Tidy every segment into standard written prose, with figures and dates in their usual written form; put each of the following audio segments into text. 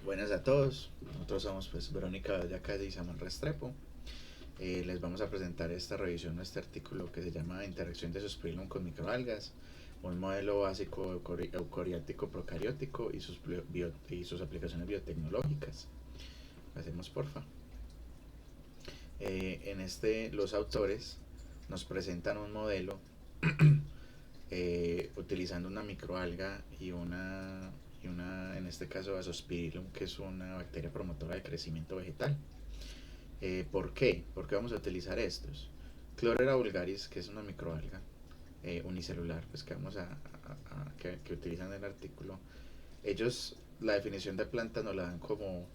Buenas a todos, nosotros somos pues Verónica Vallaca y Samuel Restrepo. Les vamos a presentar esta revisión de este artículo que se llama Interacción de Susprilum con microalgas, un modelo básico eucariótico procariótico y sus aplicaciones biotecnológicas. Hacemos porfa. Los autores nos presentan un modelo utilizando una microalga y una, en este caso, Azospirillum, que es una bacteria promotora de crecimiento vegetal. ¿Por qué? ¿Por qué vamos a utilizar estos? Chlorella vulgaris, que es una microalga unicelular, pues que utilizan en el artículo. Ellos la definición de planta nos la dan como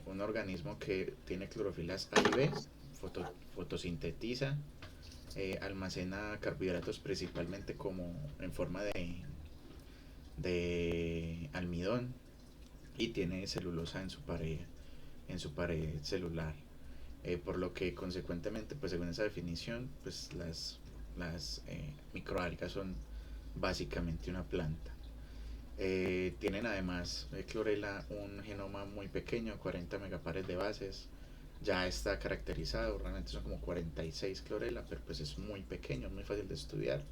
un organismo que tiene clorofilas A y B, fotosintetiza, almacena carbohidratos principalmente como en forma de almidón y tiene celulosa en su pared celular. Por lo que consecuentemente, pues según esa definición, pues las microalgas son básicamente una planta. Tienen además clorela un genoma muy pequeño, 40 megapares de bases. Ya está caracterizado, realmente son como 46 clorela, pero pues es muy pequeño, muy fácil de estudiar.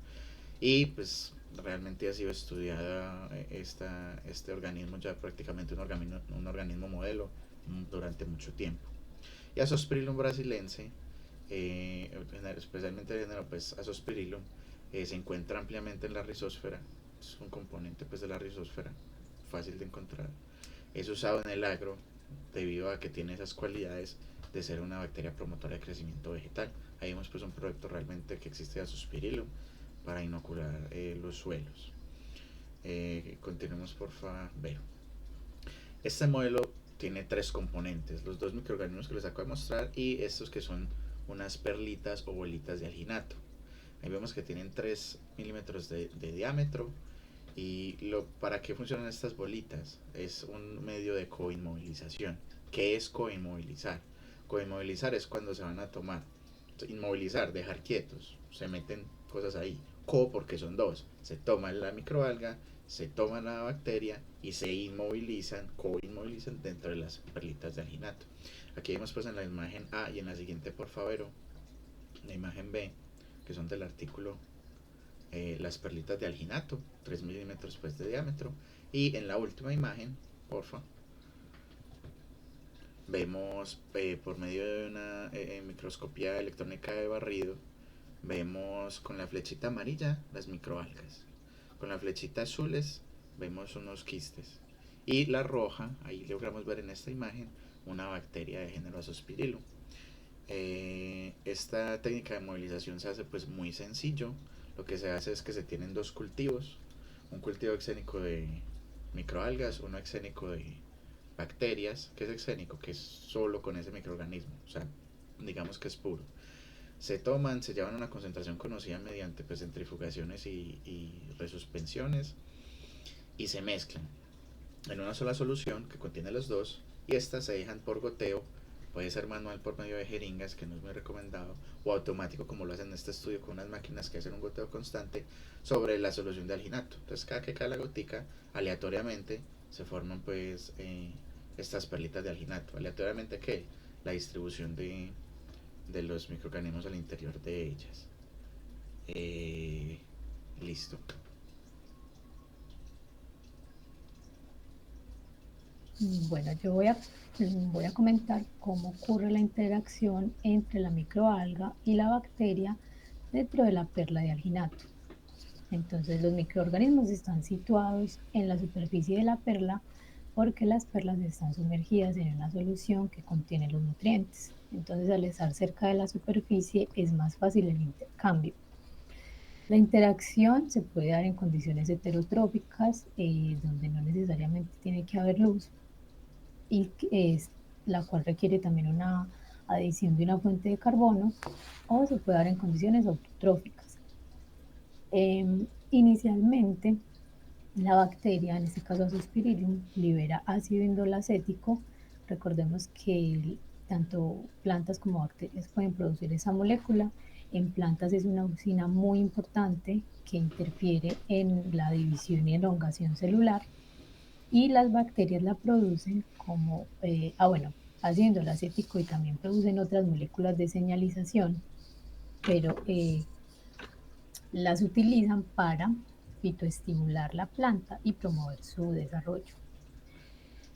Y pues realmente ha sido estudiada este organismo, ya prácticamente un organismo modelo durante mucho tiempo. Y Azospirillum brasilense, especialmente el género pues, Azospirillum, se encuentra ampliamente en la rizósfera. Es un componente pues, de la rizósfera, fácil de encontrar. Es usado en el agro debido a que tiene esas cualidades de ser una bacteria promotora de crecimiento vegetal. Ahí vemos pues un proyecto realmente que existe de Azospirillum para inocular los suelos. Continuemos por favor. Este modelo tiene tres componentes: los dos microorganismos que les acabo de mostrar y estos que son unas perlitas o bolitas de alginato. Ahí vemos que tienen 3 milímetros de diámetro. ¿Y para qué funcionan estas bolitas? Es un medio de coinmovilización. ¿Qué es coinmovilizar? Coinmovilizar es cuando se van a tomar. Inmovilizar, dejar quietos. Se meten cosas ahí. Co porque son dos. Se toma la microalga, se toma la bacteria y se inmovilizan, coinmovilizan dentro de las perlitas de alginato. Aquí vemos pues en la imagen A y en la siguiente por favor, la imagen B, que son del artículo, las perlitas de alginato, 3 milímetros pues, de diámetro. Y en la última imagen, porfa, vemos por medio de una microscopía electrónica de barrido, vemos con la flechita amarilla las microalgas, con la flechita azules vemos unos quistes y la roja, ahí logramos ver en esta imagen una bacteria de género Azospirillum. Esta técnica de movilización se hace pues muy sencillo. Lo que se hace es que se tienen dos cultivos: un cultivo exénico de microalgas, uno exénico de bacterias. ¿Qué es exénico? Que es solo con ese microorganismo, o sea, digamos que es puro. Se toman, se llevan a una concentración conocida mediante pues, centrifugaciones y resuspensiones y se mezclan en una sola solución que contiene los dos, y estas se dejan por goteo. Puede ser manual por medio de jeringas, que no es muy recomendado, o automático como lo hacen en este estudio con unas máquinas que hacen un goteo constante sobre la solución de alginato. Entonces cada que cae la gotica, aleatoriamente se forman pues estas perlitas de alginato. Aleatoriamente, ¿qué? La distribución de los microorganismos al interior de ellas. Listo. Bueno, voy a comentar cómo ocurre la interacción entre la microalga y la bacteria dentro de la perla de alginato. Entonces, los microorganismos están situados en la superficie de la perla porque las perlas están sumergidas en una solución que contiene los nutrientes. Entonces, al estar cerca de la superficie es más fácil el intercambio. La interacción se puede dar en condiciones heterotróficas, donde no necesariamente tiene que haber luz, y es la cual requiere también una adición de una fuente de carbono, o se puede dar en condiciones autotróficas. Inicialmente, la bacteria, en este caso Azospirillum, libera ácido indolacético. Recordemos que tanto plantas como bacterias pueden producir esa molécula. En plantas es una enzima muy importante que interfiere en la división y elongación celular. y las bacterias la producen como, bueno, haciéndola acético y también producen otras moléculas de señalización, pero las utilizan para fitoestimular la planta y promover su desarrollo.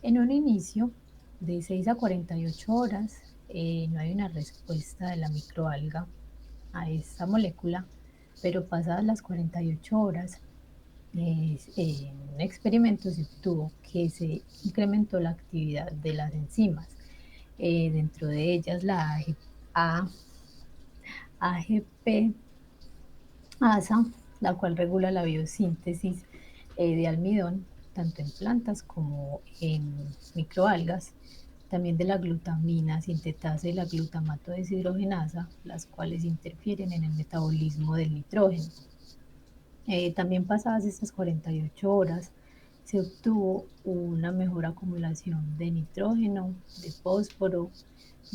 En un inicio, de 6 a 48 horas, no hay una respuesta de la microalga a esta molécula, pero pasadas las 48 horas, en un experimento se obtuvo que se incrementó la actividad de las enzimas, dentro de ellas la AGP ASA, la cual regula la biosíntesis de almidón, tanto en plantas como en microalgas, también de la glutamina sintetasa y la glutamato deshidrogenasa, las cuales interfieren en el metabolismo del nitrógeno. También pasadas estas 48 horas, se obtuvo una mejor acumulación de nitrógeno, de fósforo,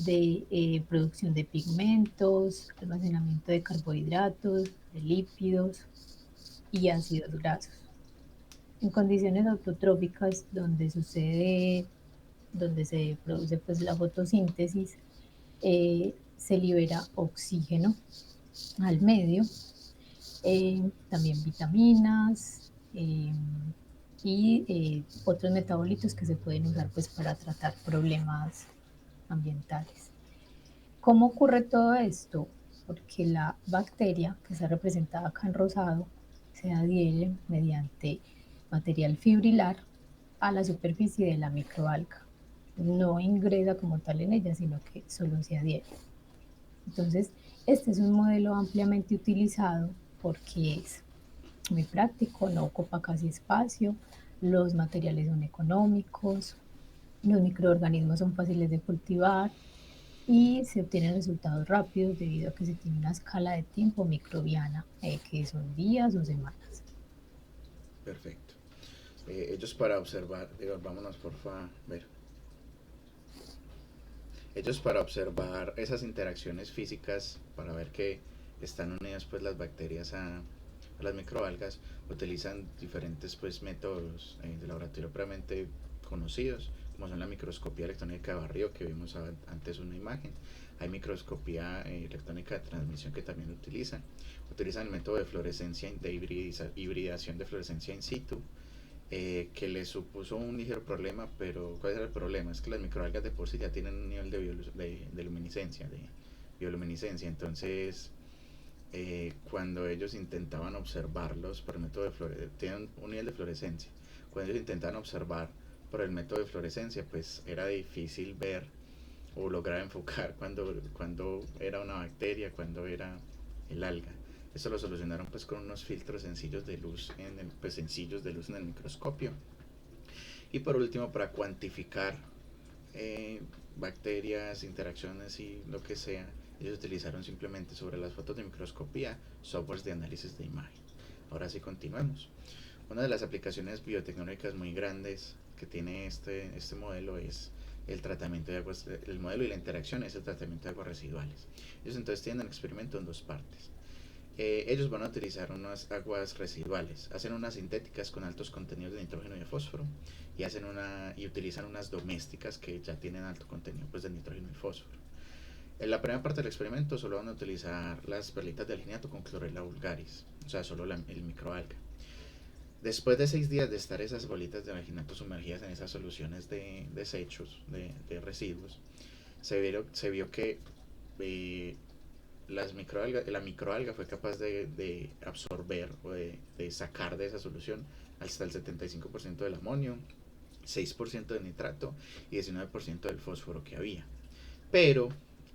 de producción de pigmentos, almacenamiento de carbohidratos, de lípidos y ácidos grasos. En condiciones autotróficas donde se produce pues la fotosíntesis, se libera oxígeno al medio, también vitaminas y otros metabolitos que se pueden usar pues para tratar problemas ambientales. ¿Cómo ocurre todo esto? Porque la bacteria, que está representada acá en rosado, se adhiere mediante material fibrilar a la superficie de la microalga. No ingresa como tal en ella, sino que solo se adhiere. Entonces, este es un modelo ampliamente utilizado porque es muy práctico, no ocupa casi espacio, los materiales son económicos, los microorganismos son fáciles de cultivar y se obtienen resultados rápidos debido a que se tiene una escala de tiempo microbiana, que son días o semanas. Perfecto. Ellos para observar, digo, vámonos porfa, a ver. Ellos para observar esas interacciones físicas, para ver que están unidas pues las bacterias a las microalgas, utilizan diferentes pues métodos de laboratorio previamente conocidos, como son la microscopía electrónica de barrido, que vimos antes una imagen. Hay microscopía electrónica de transmisión que también utilizan el método de fluorescencia, de hibridación de fluorescencia in situ, que le supuso un ligero problema, pero ¿cuál era el problema? Es que las microalgas de por sí ya tienen un nivel de luminiscencia, de bioluminiscencia, entonces cuando ellos intentaban observarlos por el método de fluorescencia, tienen un nivel de fluorescencia, cuando ellos intentaban observar por el método de fluorescencia, pues era difícil ver o lograr enfocar cuando era una bacteria, cuando era el alga. Esto lo solucionaron pues con unos filtros sencillos de luz en el microscopio. Y por último, para cuantificar bacterias, interacciones y lo que sea, ellos utilizaron simplemente sobre las fotos de microscopía softwares de análisis de imagen. Ahora sí continuemos. Una de las aplicaciones biotecnológicas muy grandes que tiene este modelo es el tratamiento de aguas. El modelo y la interacción es el tratamiento de aguas residuales. Ellos entonces tienen el experimento en dos partes. Ellos van a utilizar unas aguas residuales, hacen unas sintéticas con altos contenidos de nitrógeno y de fósforo y utilizan unas domésticas que ya tienen alto contenido pues, de nitrógeno y fósforo. En la primera parte del experimento solo van a utilizar las perlitas de alginato con clorela vulgaris, o sea, solo el microalga. Después de 6 días de estar esas bolitas de alginato sumergidas en esas soluciones de desechos, de residuos, se vio que la microalga fue capaz de absorber o de sacar de esa solución hasta el 75% del amonio, 6% del nitrato y 19% del fósforo que había. Pero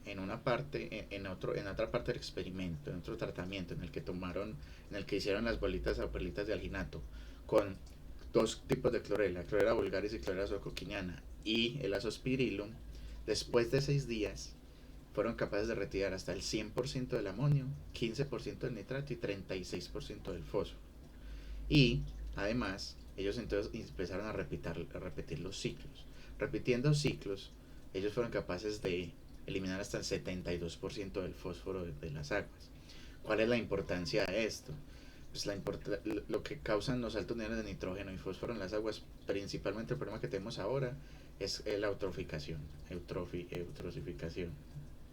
en otra parte del experimento, en otro tratamiento en el que hicieron las bolitas o perlitas de alginato con dos tipos de clorela vulgaris y clorela suecoquiniana y el azospirillum, después de 6 días fueron capaces de retirar hasta el 100% del amonio, 15% del nitrato y 36% del fósforo. Y además, ellos entonces empezaron a repetir los ciclos. Repitiendo ciclos, ellos fueron capaces de eliminar hasta el 72% del fósforo de las aguas. ¿Cuál es la importancia de esto? pues lo que causan los altos niveles de nitrógeno y fósforo en las aguas, principalmente el problema que tenemos ahora es la eutroficación, eutrosificación,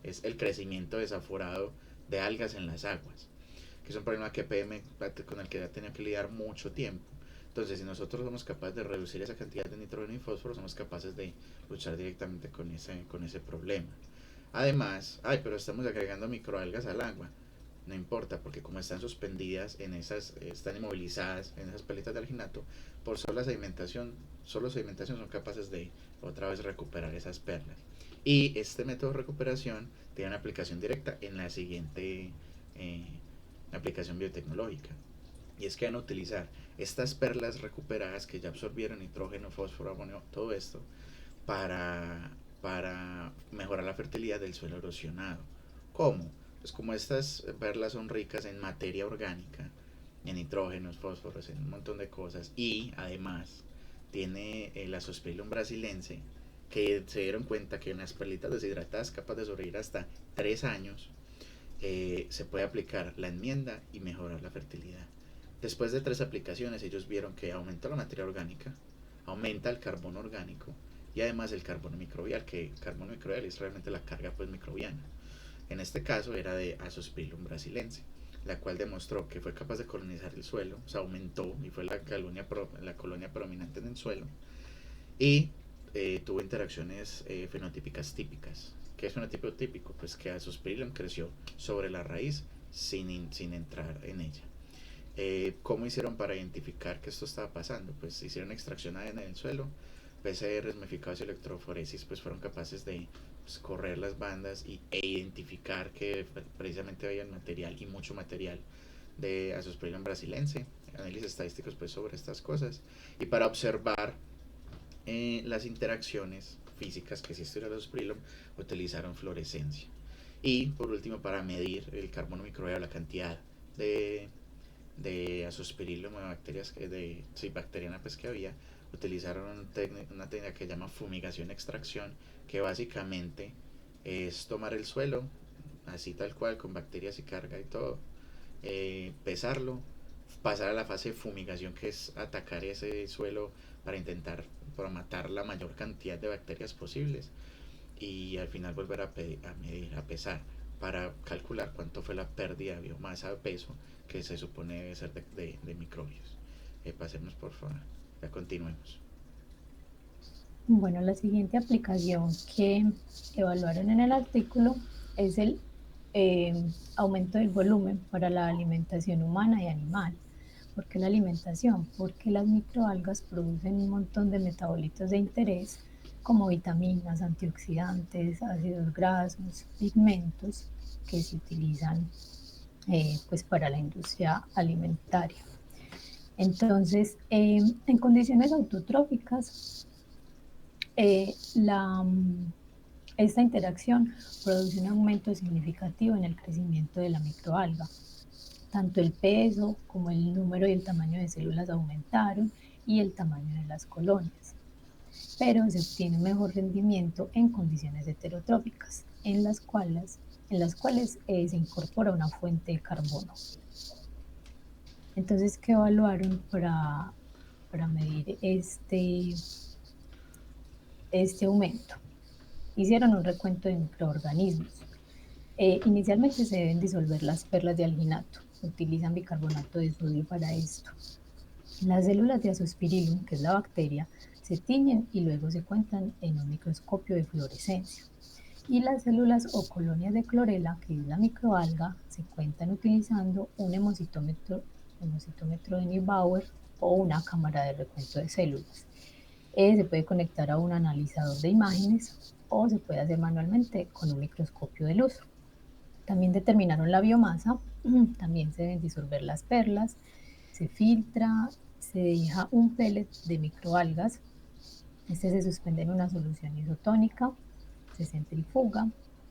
es el crecimiento desaforado de algas en las aguas, que es un problema que PM con el que ha tenido que lidiar mucho tiempo. Entonces, si nosotros somos capaces de reducir esa cantidad de nitrógeno y fósforo, somos capaces de luchar directamente con ese problema. Además, pero estamos agregando microalgas al agua. No importa, porque como están suspendidas en esas, están inmovilizadas en esas pelitas de alginato, por solo sedimentación son capaces de otra vez recuperar esas perlas. Y este método de recuperación tiene una aplicación directa en la siguiente aplicación biotecnológica. Y es que van a utilizar estas perlas recuperadas que ya absorbieron nitrógeno, fósforo, amonio, todo esto, para mejorar la fertilidad del suelo erosionado. ¿Cómo? Pues como estas perlas son ricas en materia orgánica, en nitrógenos, fósforos, en un montón de cosas, y además tiene el Azospirillum brasilense, que se dieron cuenta que unas perlitas deshidratadas capaces de sobrevivir hasta 3 años, se puede aplicar la enmienda y mejorar la fertilidad. Después de 3 aplicaciones, ellos vieron que aumenta la materia orgánica, aumenta el carbono orgánico y además el carbono microbial, que el carbono microbial es realmente la carga pues microbiana. En este caso era de Azospirillum brasilense, la cual demostró que fue capaz de colonizar el suelo, o sea, aumentó y fue la colonia predominante en el suelo, y tuvo interacciones fenotípicas típicas. ¿Qué es fenotipo típico? Pues que Azospirillum creció sobre la raíz sin entrar en ella. ¿Cómo hicieron para identificar que esto estaba pasando? Pues hicieron extracción en el suelo, PCR, modificados y electroforesis, pues fueron capaces de pues, correr las bandas e identificar que precisamente había material y mucho material de Azospirillum brasilense, análisis estadísticos pues sobre estas cosas, y para observar las interacciones físicas que existen en Azospirillum utilizaron fluorescencia. Y por último, para medir el carbono microbiano, la cantidad de Azospirillum de bacterias bacteriana pues que había, utilizaron una técnica que se llama fumigación extracción, que básicamente es tomar el suelo así tal cual con bacterias y carga y todo, pesarlo, pasar a la fase de fumigación, que es atacar ese suelo para intentar para matar la mayor cantidad de bacterias posibles, y al final volver a medir, a pesar, para calcular cuánto fue la pérdida de biomasa de peso que se supone debe ser de microbios. Pasemos por favor, ya continuemos. Bueno, la siguiente aplicación que evaluaron en el artículo es el aumento del volumen para la alimentación humana y animal. ¿Por qué la alimentación? Porque las microalgas producen un montón de metabolitos de interés como vitaminas, antioxidantes, ácidos grasos, pigmentos que se utilizan pues para la industria alimentaria. Entonces, en condiciones autotróficas, esta interacción produce un aumento significativo en el crecimiento de la microalga. Tanto el peso como el número y el tamaño de células aumentaron y el tamaño de las colonias. Pero se obtiene un mejor rendimiento en condiciones heterotróficas, en las cuales se incorpora una fuente de carbono. Entonces, ¿qué evaluaron para medir este aumento? Hicieron un recuento de microorganismos. Inicialmente se deben disolver las perlas de alginato. Utilizan bicarbonato de sodio para esto. Las células de Azospirillum, que es la bacteria, se tiñen y luego se cuentan en un microscopio de fluorescencia. Y las células o colonias de clorela, que es la microalga, se cuentan utilizando un hemocitómetro de Neubauer o una cámara de recuento de células. Se puede conectar a un analizador de imágenes o se puede hacer manualmente con un microscopio de luz. También determinaron la biomasa, también se deben disolver las perlas, se filtra, se deja un pellet de microalgas, este se suspende en una solución isotónica, se centrifuga,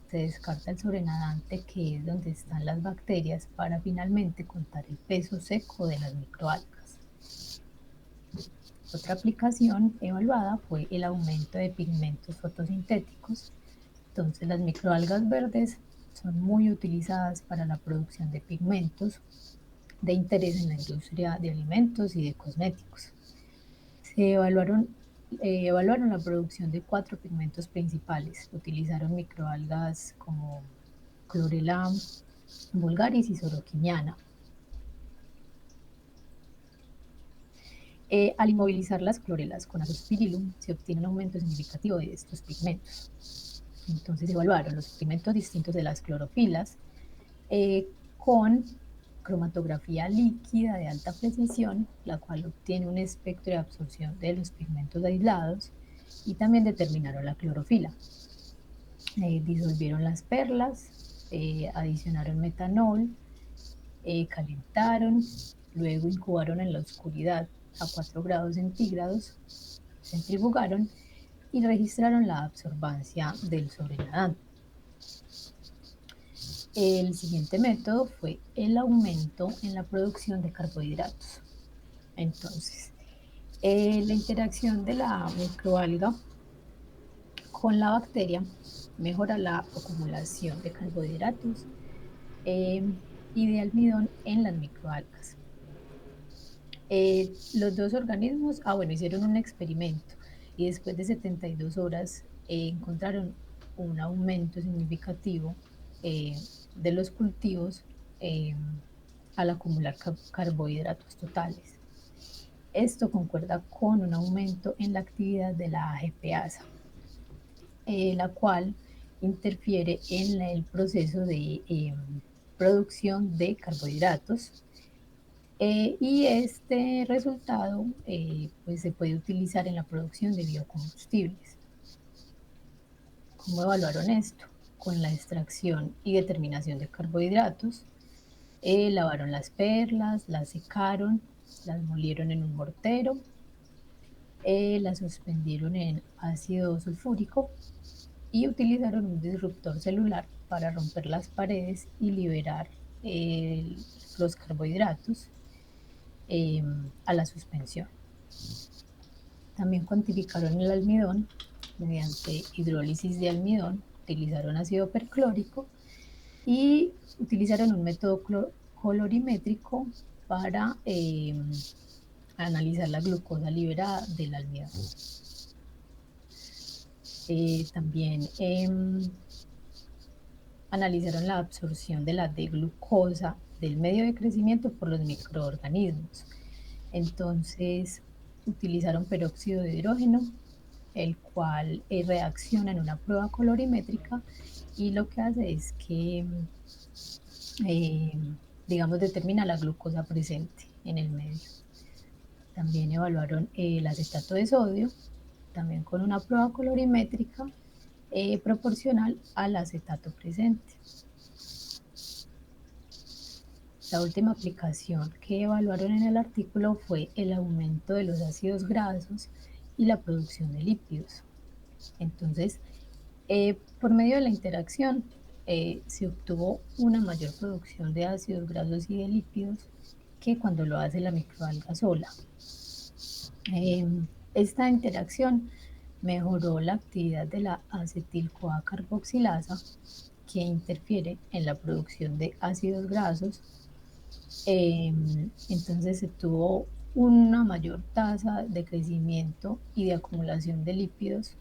se descarta el sobrenadante, que es donde están las bacterias, para finalmente contar el peso seco de las microalgas. Otra aplicación evaluada fue el aumento de pigmentos fotosintéticos. Entonces, las microalgas verdes son muy utilizadas para la producción de pigmentos, de interés en la industria de alimentos y de cosméticos. Se evaluaron la producción de 4 pigmentos principales. Utilizaron microalgas como Chlorella vulgaris y Soroquiniana. Al inmovilizar las clorelas con azospirillum se obtiene un aumento significativo de estos pigmentos. Entonces evaluaron los pigmentos distintos de las clorofilas con cromatografía líquida de alta precisión, la cual obtiene un espectro de absorción de los pigmentos aislados, y también determinaron la clorofila. Disolvieron las perlas, adicionaron metanol, calentaron, luego incubaron en la oscuridad a 4 grados centígrados, centrifugaron y registraron la absorbancia del sobrenadante. El siguiente método fue el aumento en la producción de carbohidratos. Entonces, la interacción de la microalga con la bacteria mejora la acumulación de carbohidratos y de almidón en las microalgas. Los dos organismos, hicieron un experimento y después de 72 horas encontraron un aumento significativo de los cultivos al acumular carbohidratos totales. Esto concuerda con un aumento en la actividad de la AGPasa, la cual interfiere en el proceso de producción de carbohidratos. Y este resultado pues se puede utilizar en la producción de biocombustibles. ¿Cómo evaluaron esto? Con la extracción y determinación de carbohidratos. Lavaron las perlas, las secaron, las molieron en un mortero, las suspendieron en ácido sulfúrico y utilizaron un disruptor celular para romper las paredes y liberar los carbohidratos a la suspensión. También cuantificaron el almidón mediante hidrólisis de almidón, utilizaron ácido perclórico y utilizaron un método colorimétrico para analizar la glucosa liberada del almidón. También analizaron la absorción de la D-glucosa del medio de crecimiento por los microorganismos. Entonces, utilizaron peróxido de hidrógeno, el cual reacciona en una prueba colorimétrica y lo que hace es que, determina la glucosa presente en el medio. También evaluaron el acetato de sodio, también con una prueba colorimétrica proporcional al acetato presente. La última aplicación que evaluaron en el artículo fue el aumento de los ácidos grasos y la producción de lípidos. Entonces, por medio de la interacción se obtuvo una mayor producción de ácidos grasos y de lípidos que cuando lo hace la microalga sola. Esta interacción mejoró la actividad de la acetil-CoA carboxilasa, que interfiere en la producción de ácidos grasos. Entonces se tuvo una mayor tasa de crecimiento y de acumulación de lípidos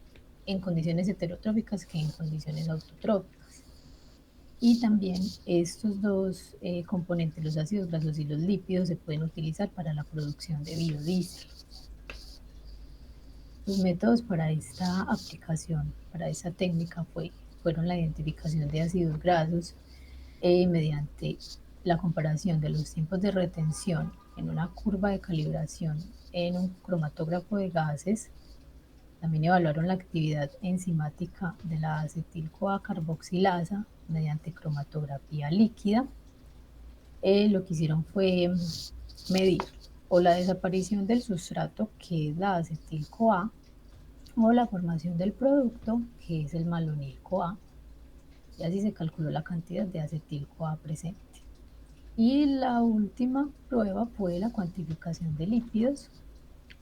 en condiciones heterotróficas que en condiciones autotróficas. Y también estos dos componentes, los ácidos grasos y los lípidos, se pueden utilizar para la producción de biodiesel. Los métodos para esta aplicación, para esta técnica, fueron la identificación de ácidos grasos mediante la comparación de los tiempos de retención en una curva de calibración en un cromatógrafo de gases. También evaluaron la actividad enzimática de la acetil-CoA carboxilasa mediante cromatografía líquida. Lo que hicieron fue medir o la desaparición del sustrato, que es la acetil-CoA, o la formación del producto, que es el malonil-CoA, y así se calculó la cantidad de acetil-CoA presente. Y la última prueba fue la cuantificación de lípidos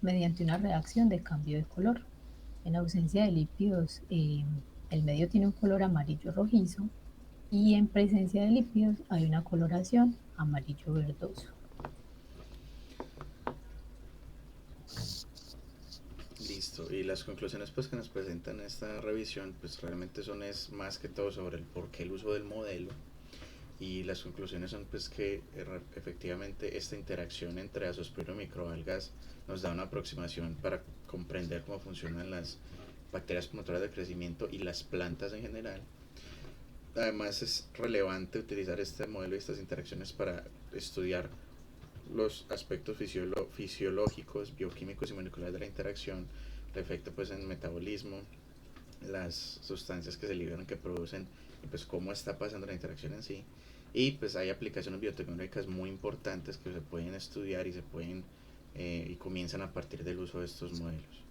mediante una reacción de cambio de color. En ausencia de lípidos, el medio tiene un color amarillo rojizo, y en presencia de lípidos hay una coloración amarillo verdoso. Exacto, y las conclusiones pues que nos presentan esta revisión pues realmente son es más que todo sobre el por qué el uso del modelo, y las conclusiones son pues que efectivamente esta interacción entre azospiro y microalgas nos da una aproximación para comprender cómo funcionan las bacterias promotoras de crecimiento y las plantas en general. Además es relevante utilizar este modelo y estas interacciones para estudiar los aspectos fisiológicos, bioquímicos y moleculares de la interacción, el efecto pues en metabolismo, las sustancias que se liberan, que producen, y pues cómo está pasando la interacción en sí. Y pues hay aplicaciones biotecnológicas muy importantes que se pueden estudiar y se pueden y comienzan a partir del uso de estos modelos.